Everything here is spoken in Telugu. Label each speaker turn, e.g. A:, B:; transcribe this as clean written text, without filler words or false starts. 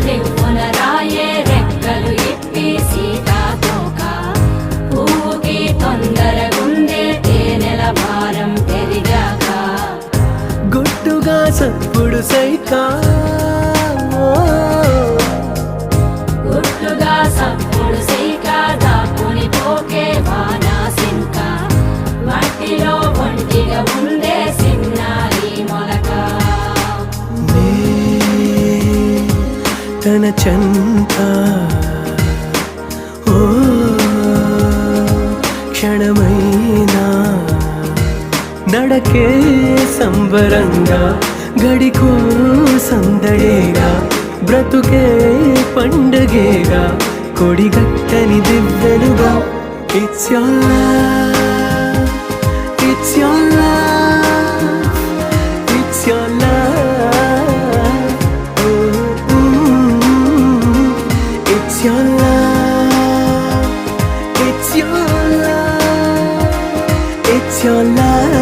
A: చివ్వున రాయే రెక్కలు ఇప్పి సీతాకోక పువ్వుకి తొందరగుందే తేనెల భారం పెరిగాక
B: గుట్టుగా సప్పుడు సైకా
A: గుట్టుగా సప్పుడు సైక దాక్కుని పోకే వానా సింక మట్టిలో ఒంటిగా ఉందే సిన్నారి మొలక
B: తన చెంత ఓ క్షణమైనా నడకే సంబరంగా గడికో సందడేగా బ్రతుకే పండగేగా కొడిగట్టని దివ్వెనుగా it's your love it's your love it's your love it's your love it's your love it's your love